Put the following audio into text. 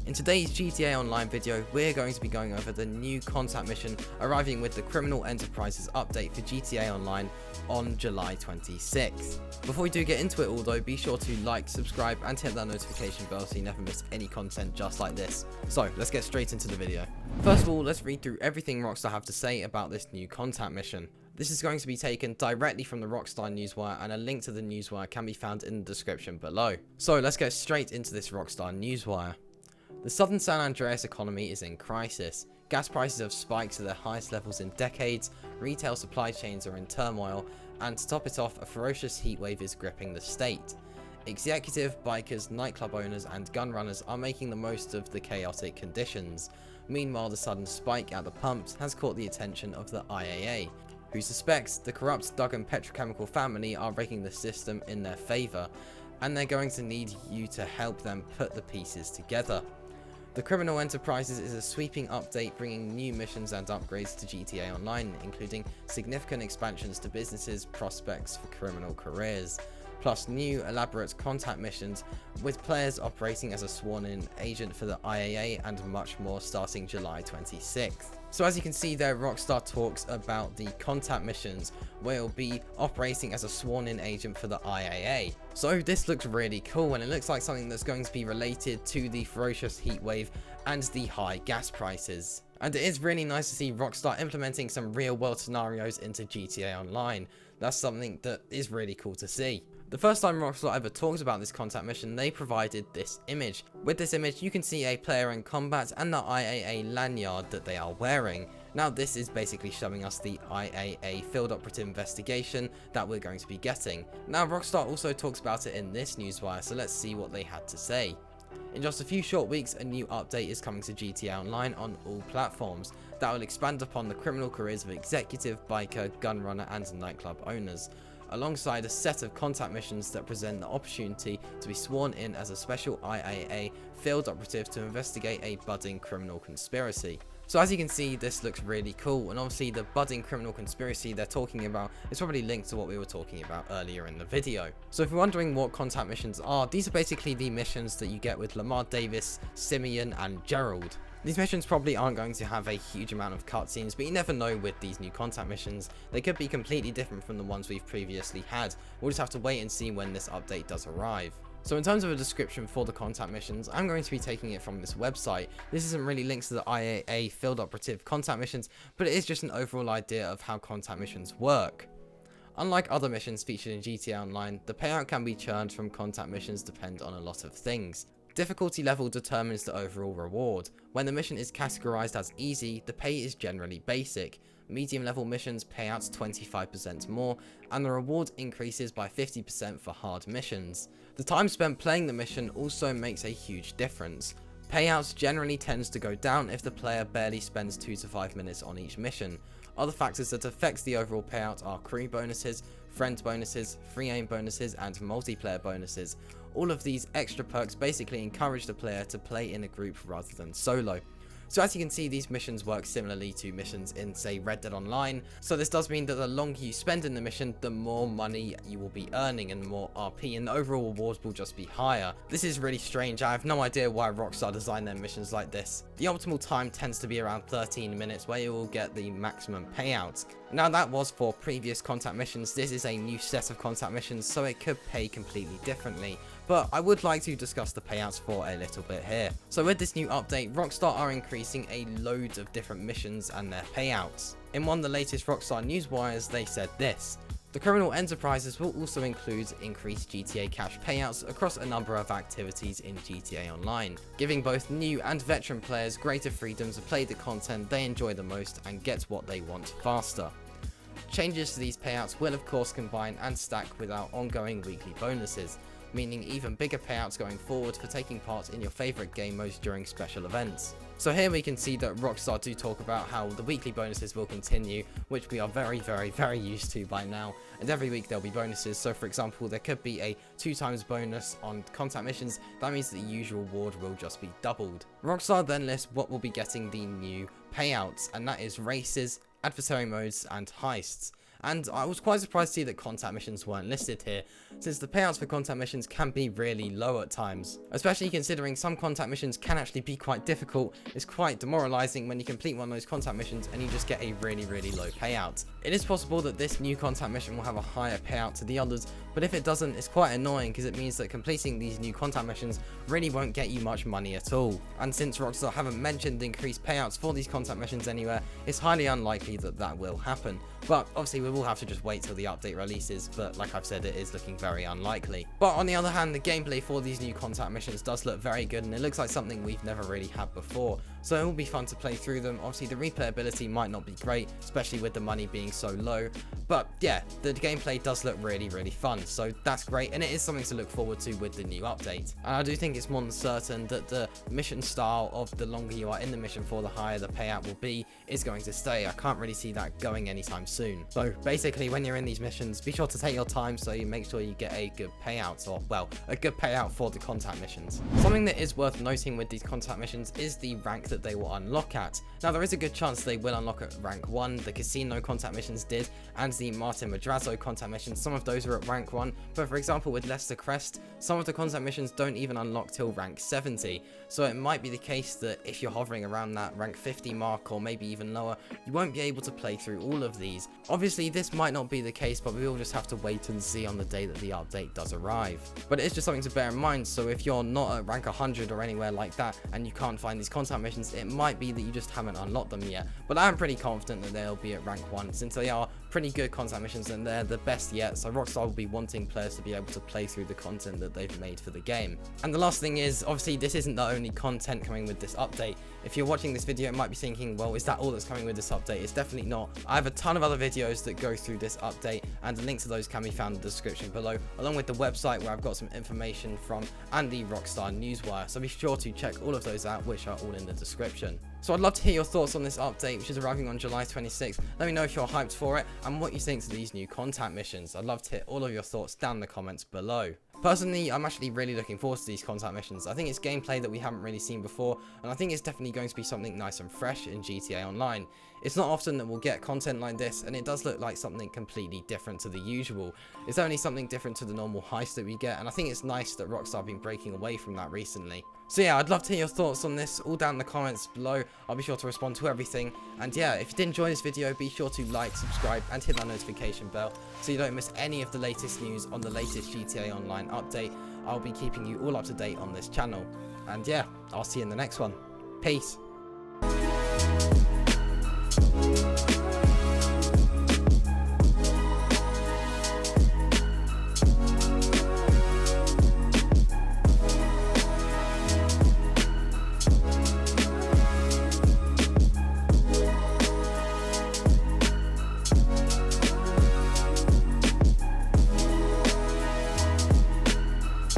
In today's GTA Online video, we're going to be going over the new contact mission arriving with the Criminal Enterprises update for GTA Online on July 26th. Before we do get into it all though, be sure to like, subscribe and hit that notification bell so you never miss any content just like this. So let's get straight into the video. First of all, let's read through everything Rockstar have to say about this new contact mission. This is going to be taken directly from the Rockstar Newswire, and a link to the Newswire can be found in the description below. So let's get straight into this Rockstar Newswire. The southern San Andreas economy is in crisis. Gas prices have spiked to their highest levels in decades, retail supply chains are in turmoil, and to top it off, a ferocious heatwave is gripping the state. Executive, bikers, nightclub owners, and gun runners are making the most of the chaotic conditions. Meanwhile, the sudden spike at the pumps has caught the attention of the IAA, who suspects the corrupt Duggan Petrochemical family are rigging the system in their favour, and they're going to need you to help them put the pieces together. The Criminal Enterprises is a sweeping update bringing new missions and upgrades to GTA Online, including significant expansions to businesses' prospects for criminal careers, plus new elaborate contact missions with players operating as a sworn-in agent for the IAA and much more starting July 26th. So as you can see there, Rockstar talks about the contact missions where you'll be operating as a sworn-in agent for the IAA. So this looks really cool, and it looks like something that's going to be related to the ferocious heatwave and the high gas prices. And it is really nice to see Rockstar implementing some real world scenarios into GTA Online. That's something that is really cool to see. The first time Rockstar ever talked about this contact mission, they provided this image. With this image, you can see a player in combat and the IAA lanyard that they are wearing. Now this is basically showing us the IAA field operative investigation that we're going to be getting. Now Rockstar also talks about it in this newswire, so let's see what they had to say. In just a few short weeks, a new update is coming to GTA Online on all platforms that will expand upon the criminal careers of executive, biker, gunrunner and nightclub owners, alongside a set of contact missions that present the opportunity to be sworn in as a special IAA field operative to investigate a budding criminal conspiracy. So as you can see, this looks really cool, and obviously the budding criminal conspiracy they're talking about is probably linked to what we were talking about earlier in the video. So if you're wondering what contact missions are, these are basically the missions that you get with Lamar Davis, Simeon and Gerald. These missions probably aren't going to have a huge amount of cutscenes, but you never know with these new contact missions. They could be completely different from the ones we've previously had. We'll just have to wait and see when this update does arrive. So in terms of a description for the contact missions, I'm going to be taking it from this website. This isn't really linked to the IAA field operative contact missions, but it is just an overall idea of how contact missions work. Unlike other missions featured in GTA Online, the payout can be churned from contact missions depend on a lot of things. Difficulty level determines the overall reward. When the mission is categorized as easy, the pay is generally basic. Medium level missions pay out 25% more, and the reward increases by 50% for hard missions. The time spent playing the mission also makes a huge difference. Payouts generally tends to go down if the player barely spends 2 to 5 minutes on each mission. Other factors that affects the overall payout are crew bonuses, friend bonuses, free aim bonuses and multiplayer bonuses. All of these extra perks basically encourage the player to play in a group rather than solo. So as you can see, these missions work similarly to missions in, say, Red Dead Online. So this does mean that the longer you spend in the mission, the more money you will be earning and more RP, and the overall rewards will just be higher. This is really strange. I have no idea why Rockstar designed their missions like this. The optimal time tends to be around 13 minutes where you will get the maximum payouts. Now that was for previous contact missions. This is a new set of contact missions, so it could pay completely differently. But I would like to discuss the payouts for a little bit here. So with this new update, Rockstar are increasing a load of different missions and their payouts. In one of the latest Rockstar Newswires, they said this: the Criminal Enterprises will also include increased GTA cash payouts across a number of activities in GTA Online, giving both new and veteran players greater freedom to play the content they enjoy the most and get what they want faster. Changes to these payouts will of course combine and stack with our ongoing weekly bonuses, meaning even bigger payouts going forward for taking part in your favourite game modes during special events. So here we can see that Rockstar do talk about how the weekly bonuses will continue, which we are very used to by now, and every week there'll be bonuses. So for example, there could be a 2x bonus on contact missions. That means the usual reward will just be doubled. Rockstar then lists what will be getting the new payouts, and that is races, adversary modes and heists. and I was quite surprised to see that contact missions weren't listed here, since the payouts for contact missions can be really low at times, especially considering some contact missions can actually be quite difficult. It's quite demoralizing when you complete one of those contact missions and you just get a really low payout. It is possible that this new contact mission will have a higher payout to the others, but if it doesn't, it's quite annoying because it means that completing these new contact missions really won't get you much money at all. And since Rockstar haven't mentioned increased payouts for these contact missions anywhere, it's highly unlikely that that will happen. But obviously we will have to just wait till the update releases, but like I've said, it is looking very unlikely. But on the other hand, the gameplay for these new contact missions does look very good, and it looks like something we've never really had before. So it will be fun to play through them. Obviously the replayability might not be great, especially with the money being so low, but yeah, the gameplay does look really fun, so that's great, and it is something to look forward to with the new update. And I do think it's more than certain that the mission style of the longer you are in the mission for, the higher the payout will be, is going to stay. I can't really see that going anytime soon. So basically, when you're in these missions, be sure to take your time so you make sure you get a good payout, or well, a good payout for the contact missions. Something that is worth noting with these contact missions is the rank that they will unlock at. Now there is a good chance they will unlock at rank 1, the casino contact missions did, and the Martin Madrazo contact missions, some of those are at rank 1, but for example with Leicester Crest, some of the contact missions don't even unlock till rank 70, so it might be the case that if you're hovering around that rank 50 mark or maybe even lower, you won't be able to play through all of these. Obviously this might not be the case, but we will just have to wait and see on the day that the update does arrive. But it is just something to bear in mind, so if you're not at rank 100 or anywhere like that and you can't find these contact missions, it might be that you just haven't unlocked them yet. But I'm pretty confident that they'll be at rank 1 since they are pretty good contact missions and they're the best yet, so Rockstar will be wanting players to be able to play through the content that they've made for the game. And the last thing is, obviously this isn't the only content coming with this update. If you're watching this video, it might be thinking, well, is that all that's coming with this update? It's definitely not. I have a ton of other videos that go through this update, and the links to those can be found in the description below, along with the website where I've got some information from and the Rockstar Newswire, so be sure to check all of those out, which are all in the description. So I'd love to hear your thoughts on this update, which is arriving on July 26th. Let me know if you're hyped for it and what you think to these new contact missions. I'd love to hear all of your thoughts down in the comments below. Personally, I'm actually really looking forward to these contact missions. I think it's gameplay that we haven't really seen before, and I think it's definitely going to be something nice and fresh in GTA Online. It's not often that we'll get content like this, and it does look like something completely different to the usual. It's only something different to the normal heist that we get, and I think it's nice that Rockstar have been breaking away from that recently. So yeah, I'd love to hear your thoughts on this all down in the comments below. I'll be sure to respond to everything. And yeah, if you did enjoy this video, be sure to like, subscribe, and hit that notification bell so you don't miss any of the latest news on the latest GTA Online update. I'll be keeping you all up to date on this channel. And yeah, I'll see you in the next one. Peace.